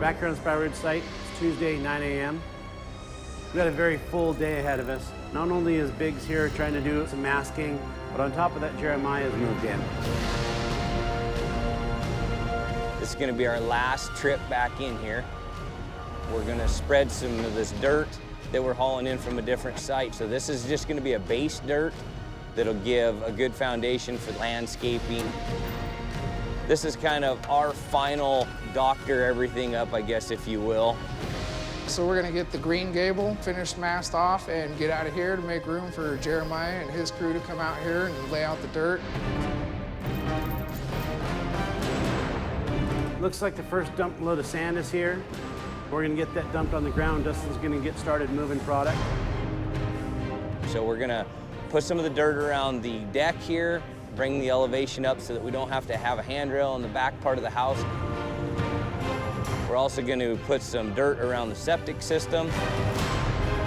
back here on the Spy Ridge site. It's Tuesday, 9 a.m. We've got a very full day ahead of us. Not only is Biggs here trying to do some masking, but on top of that, Jeremiah has moved in. This is gonna be our last trip back in here. We're gonna spread some of this dirt that we're hauling in from a different site. So this is just gonna be a base dirt that'll give a good foundation for landscaping. This is kind of our final doctor everything up, I guess, if you will. So we're gonna get the green gable finished, masked off, and get out of here to make room for Jeremiah and his crew to come out here and lay out the dirt. Looks like the first dump load of sand is here. We're gonna get that dumped on the ground. Dustin's gonna get started moving product. So we're gonna put some of the dirt around the deck here, bring the elevation up so that we don't have to have a handrail in the back part of the house. We're also gonna put some dirt around the septic system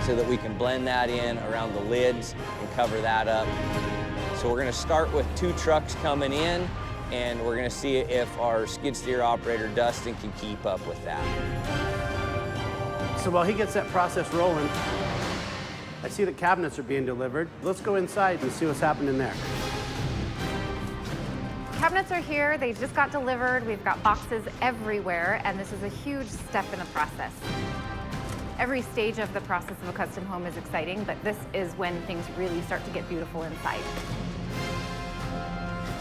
so that we can blend that in around the lids and cover that up. So we're gonna start with 2 trucks coming in, and we're gonna see if our skid steer operator, Dustin, can keep up with that. So while he gets that process rolling, I see that cabinets are being delivered. Let's go inside and see what's happening there. Cabinets are here, they just got delivered. We've got boxes everywhere, and this is a huge step in the process. Every stage of the process of a custom home is exciting, but this is when things really start to get beautiful inside.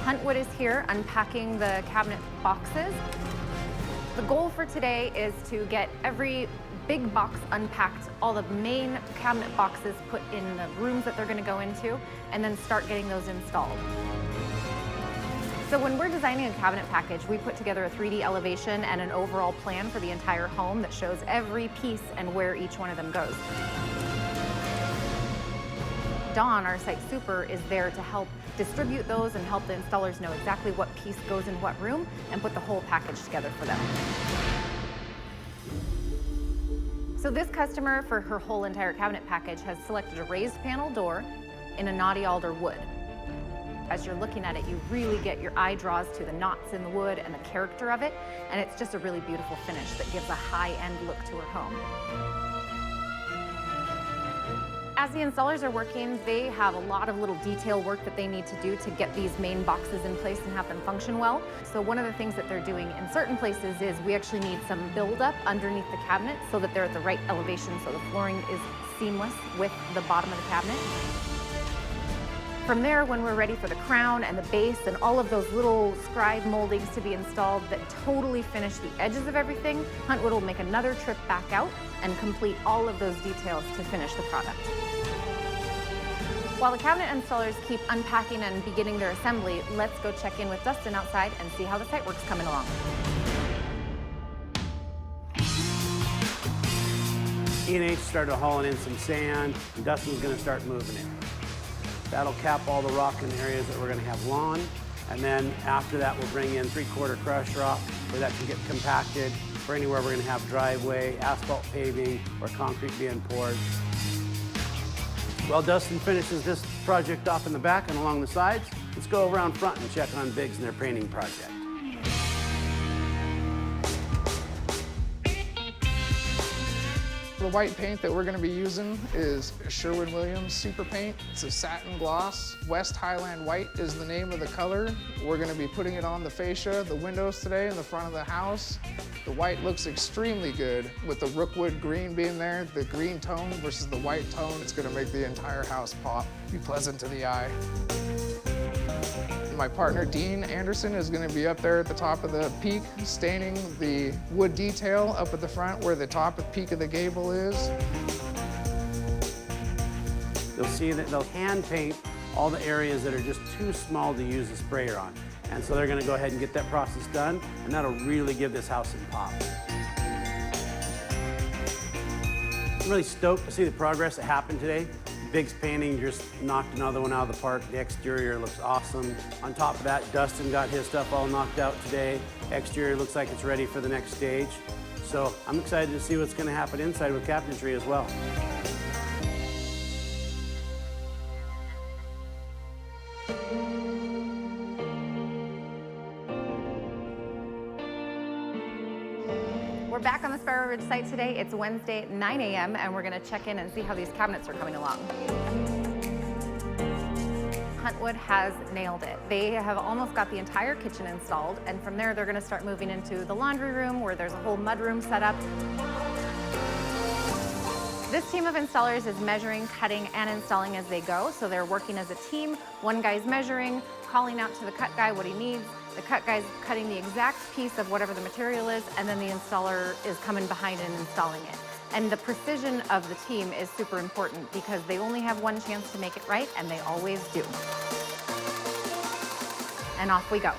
Huntwood is here unpacking the cabinet boxes. The goal for today is to get every big box unpacked, all the main cabinet boxes put in the rooms that they're going to go into, and then start getting those installed. So when we're designing a cabinet package, we put together a 3D elevation and an overall plan for the entire home that shows every piece and where each one of them goes. Dawn, our site super, is there to help distribute those and help the installers know exactly what piece goes in what room and put the whole package together for them. So this customer, for her whole entire cabinet package, has selected a raised panel door in a knotty alder wood. As you're looking at it, you really get your eye draws to the knots in the wood and the character of it, and it's just a really beautiful finish that gives a high-end look to her home. As the installers are working, they have a lot of little detail work that they need to do to get these main boxes in place and have them function well. So one of the things that they're doing in certain places is we actually need some build-up underneath the cabinet so that they're at the right elevation so the flooring is seamless with the bottom of the cabinet. From there, when we're ready for the crown and the base and all of those little scribe moldings to be installed that totally finish the edges of everything, Huntwood will make another trip back out and complete all of those details to finish the product. While the cabinet installers keep unpacking and beginning their assembly, let's go check in with Dustin outside and see how the site work's coming along. E&H started hauling in some sand, and Dustin's gonna start moving it. That'll cap all the rock in the areas that we're gonna have lawn, and then after that we'll bring in 3/4 crushed rock where that can get compacted for anywhere we're gonna have driveway, asphalt paving, or concrete being poured. While Dustin finishes this project off in the back and along the sides, let's go around front and check on Biggs and their painting project. The white paint that we're gonna be using is Sherwin-Williams Super Paint. It's a satin gloss. West Highland White is the name of the color. We're gonna be putting it on the fascia, the windows today, in the front of the house. The white looks extremely good with the rookwood green being there. The green tone versus the white tone, it's gonna make the entire house pop, be pleasant to the eye. My partner, Dean Anderson, is gonna be up there at the top of the peak, staining the wood detail up at the front where the top of peak of the gable is. You'll see that they'll hand paint all the areas that are just too small to use a sprayer on. And so they're gonna go ahead and get that process done, and that'll really give this house some pop. I'm really stoked to see the progress that happened today. Biggs painting just knocked another one out of the park. The exterior looks awesome. On top of that, Dustin got his stuff all knocked out today. Exterior looks like it's ready for the next stage. So I'm excited to see what's gonna happen inside with cabinetry as well. We're back on the Sparrow Ridge site today. It's Wednesday, 9 a.m., and we're gonna check in and see how these cabinets are coming along. Huntwood has nailed it. They have almost got the entire kitchen installed, and from there they're gonna start moving into the laundry room where there's a whole mudroom set up. This team of installers is measuring, cutting, and installing as they go, so they're working as a team. One guy's measuring, calling out to the cut guy what he needs. The cut guy's cutting the exact piece of whatever the material is, and then the installer is coming behind and installing it. And the precision of the team is super important because they only have one chance to make it right, and they always do. And off we go.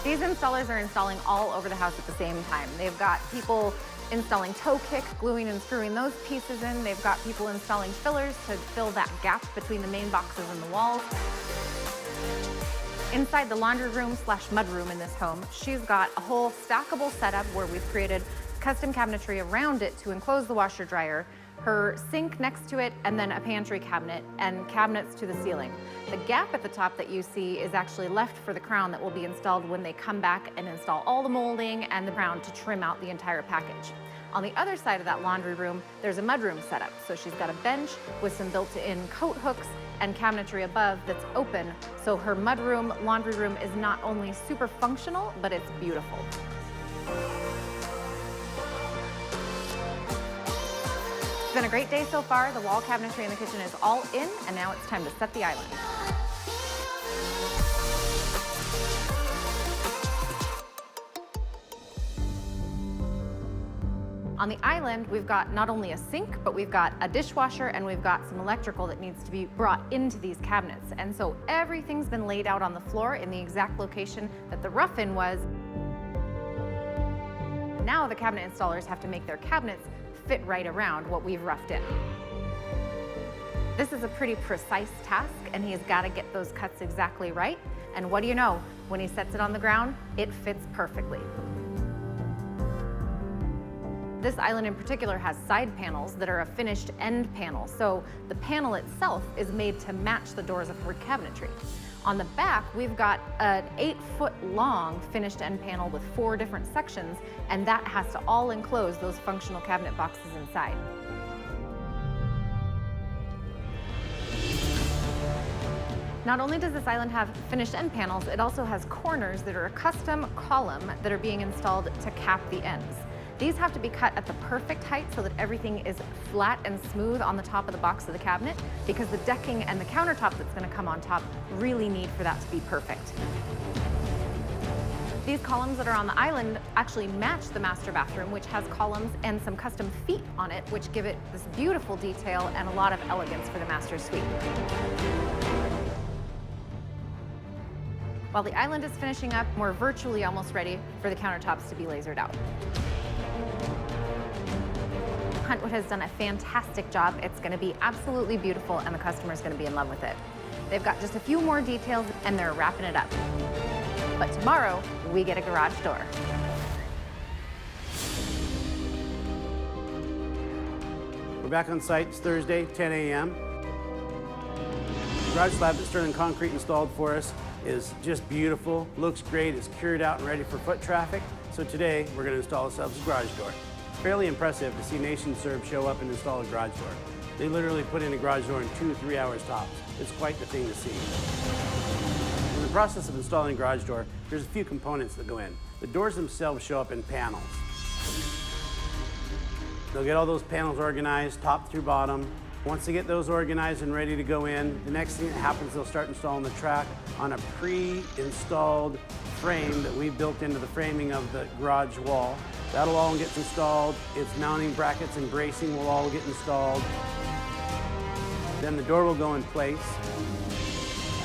These installers are installing all over the house at the same time. They've got people installing toe kick, gluing and screwing those pieces in. They've got people installing fillers to fill that gap between the main boxes and the walls. Inside the laundry room slash mudroom in this home, she's got a whole stackable setup where we've created custom cabinetry around it to enclose the washer dryer, her sink next to it, and then a pantry cabinet and cabinets to the ceiling. The gap at the top that you see is actually left for the crown that will be installed when they come back and install all the molding and the crown to trim out the entire package. On the other side of that laundry room, there's a mudroom setup. So she's got a bench with some built-in coat hooks and cabinetry above that's open. So her mudroom, laundry room is not only super functional, but it's beautiful. It's been a great day so far. The wall cabinetry in the kitchen is all in, and now it's time to set the island. On the island, we've got not only a sink, but we've got a dishwasher and we've got some electrical that needs to be brought into these cabinets. And so everything's been laid out on the floor in the exact location that the rough-in was. Now the cabinet installers have to make their cabinets fit right around what we've roughed in. This is a pretty precise task, and he's got to get those cuts exactly right. And what do you know? When he sets it on the ground, it fits perfectly. This island in particular has side panels that are a finished end panel. So the panel itself is made to match the doors of her cabinetry. On the back, we've got an 8-foot long finished end panel with 4 different sections, and that has to all enclose those functional cabinet boxes inside. Not only does this island have finished end panels, it also has corners that are a custom column that are being installed to cap the ends. These have to be cut at the perfect height so that everything is flat and smooth on the top of the box of the cabinet, because the decking and the countertop that's going to come on top really need for that to be perfect. These columns that are on the island actually match the master bathroom, which has columns and some custom feet on it, which give it this beautiful detail and a lot of elegance for the master suite. While the island is finishing up, we're virtually almost ready for the countertops to be lasered out. Huntwood has done a fantastic job. It's going to be absolutely beautiful, and the customer's going to be in love with it. They've got just a few more details, and they're wrapping it up. But tomorrow, we get a garage door. We're back on site. It's Thursday, 10 a.m. The garage slab that Sterling Concrete installed for us is just beautiful, looks great, it's cured out and ready for foot traffic. So today, we're going to install ourselves a garage door. It's fairly impressive to see NationServe show up and install a garage door. They literally put in a garage door in 2 or 3 hours tops. It's quite the thing to see. In the process of installing a garage door, there's a few components that go in. The doors themselves show up in panels. They'll get all those panels organized, top through bottom. Once they get those organized and ready to go in, the next thing that happens, they'll start installing the track on a pre-installed frame that we built into the framing of the garage wall. That'll all get installed. Its mounting brackets and bracing will all get installed. Then the door will go in place.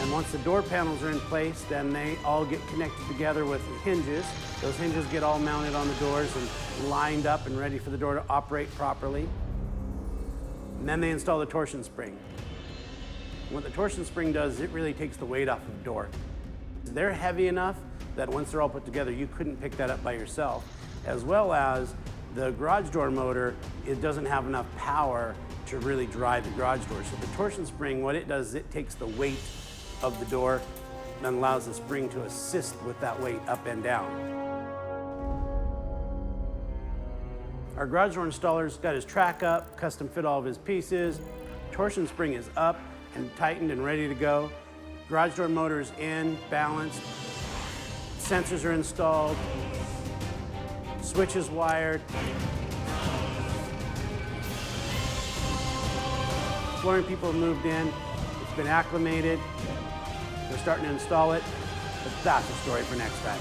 And once the door panels are in place, then they all get connected together with hinges. Those hinges get all mounted on the doors and lined up and ready for the door to operate properly. And then they install the torsion spring. What the torsion spring does is it really takes the weight off of the door. They're heavy enough that once they're all put together, you couldn't pick that up by yourself. As well as the garage door motor, it doesn't have enough power to really drive the garage door. So the torsion spring, what it does is it takes the weight of the door and allows the spring to assist with that weight up and down. Our garage door installer's got his track up, custom fit all of his pieces. Torsion spring is up and tightened and ready to go. Garage door motor is in, balanced. Sensors are installed. Switch is wired. Flooring people have moved in. It's been acclimated. They're starting to install it, but that's a story for next time.